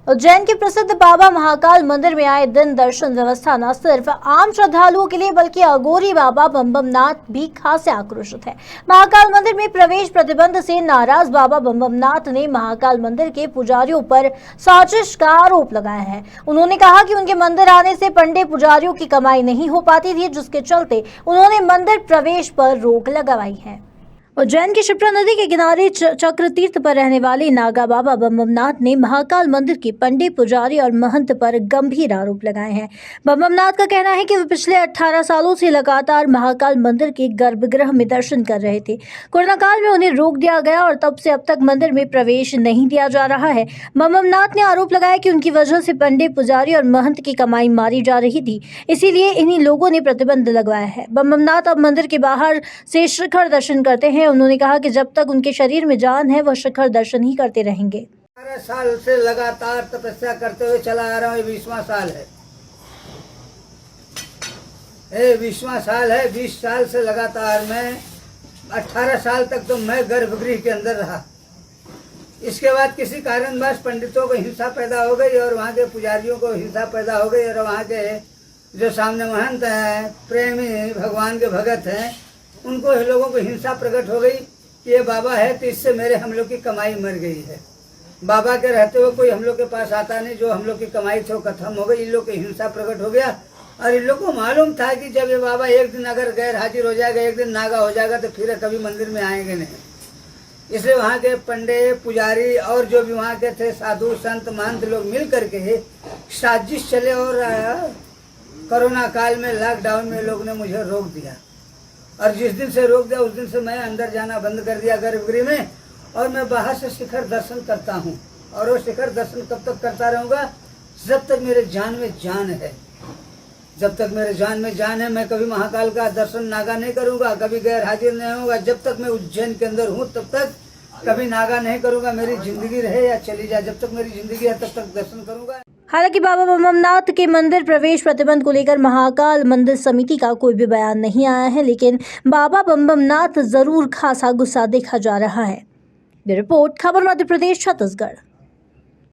उज्जैन के प्रसिद्ध बाबा महाकाल मंदिर में आए दिन दर्शन व्यवस्था न सिर्फ आम श्रद्धालुओं के लिए बल्कि अघोरी बाबा बमबमनाथ भी खासे आक्रोशित है। महाकाल मंदिर में प्रवेश प्रतिबंध से नाराज बाबा बमबमनाथ ने महाकाल मंदिर के पुजारियों पर साजिश का आरोप लगाया है। उन्होंने कहा कि उनके मंदिर आने से पंडित पुजारियों की कमाई नहीं हो पाती थी, जिसके चलते उन्होंने मंदिर प्रवेश पर रोक लगाई है। उज्जैन की शिप्रा नदी के किनारे चक्र तीर्थ पर रहने वाले नागा बाबा बमबमनाथ ने महाकाल मंदिर के पंडित पुजारी और महंत पर गंभीर आरोप लगाए हैं। बमबमनाथ का कहना है कि वे पिछले 18 सालों से लगातार महाकाल मंदिर के गर्भगृह में दर्शन कर रहे थे। कोरोना काल में उन्हें रोक दिया गया और तब से अब तक मंदिर में प्रवेश नहीं दिया जा रहा है। बमबमनाथ ने आरोप लगाया कि उनकी वजह से पंडित पुजारी और महंत की कमाई मारी जा रही थी, इसीलिए इन्हीं लोगों ने प्रतिबंध लगवाया है। बमबमनाथ अब मंदिर के बाहर से शिखर दर्शन करते हैं। उन्होंने कहा कि जब तक उनके शरीर में जान है वह शिखर दर्शन ही करते रहेंगे। 18 साल से लगातार तपस्या करते हुए चला आ रहा हूँ। 20वां साल है, 20वां साल है। 20 साल से लगातार मैं 18 साल तक तो मैं गर्भगृह के अंदर रहा। इसके बाद किसी कारणवश पंडितों को हिंसा पैदा हो गई और वहाँ के पुजारियों को हिंसा पैदा हो गई और वहाँ के जो सामने महंत हैं, प्रेमी भगवान के भगत हैं, उनको लोगों को हिंसा प्रकट हो गई कि ये बाबा है तो इससे मेरे हम लोग की कमाई मर गई है। बाबा के रहते हुए कोई हम लोग के पास आता नहीं, जो हम लोग की कमाई थी वो खत्म हो गई। इन लोग की हिंसा प्रकट हो गया और इन लोग को मालूम था कि जब ये बाबा एक दिन अगर गैर हाजिर हो जाएगा, एक दिन नागा हो जाएगा तो फिर कभी मंदिर में आएंगे नहीं। इसलिए वहाँ के पंडित पुजारी और जो भी वहाँ के थे साधु संत महंत लोग मिल करके साजिश चले और कोरोना काल में लॉकडाउन में लोग ने मुझे रोक दिया और जिस दिन से रोक दिया उस दिन से मैं अंदर जाना बंद कर दिया गर्भगृह में और मैं बाहर से शिखर दर्शन करता हूँ। और वो शिखर दर्शन कब तक करता रहूँगा? जब तक मेरे जान में जान है। जब तक मेरे जान में जान है मैं कभी महाकाल का दर्शन नागा नहीं करूँगा, कभी गैर हाजिर नहीं होगा। जब तक मैं उज्जैन के अंदर हूँ तब तक कभी नागा नहीं करूँगा। मेरी जिंदगी रहे या चली जाए, जब तक मेरी जिंदगी है तब तक दर्शन करूँगा। हालांकि बाबा बमबमनाथ के मंदिर प्रवेश प्रतिबंध को लेकर महाकाल मंदिर समिति का कोई भी बयान नहीं आया है, लेकिन बाबा बमबमनाथ जरूर खासा गुस्सा देखा जा रहा है। ब्यूरो रिपोर्ट, खबर मध्य प्रदेश, छत्तीसगढ़।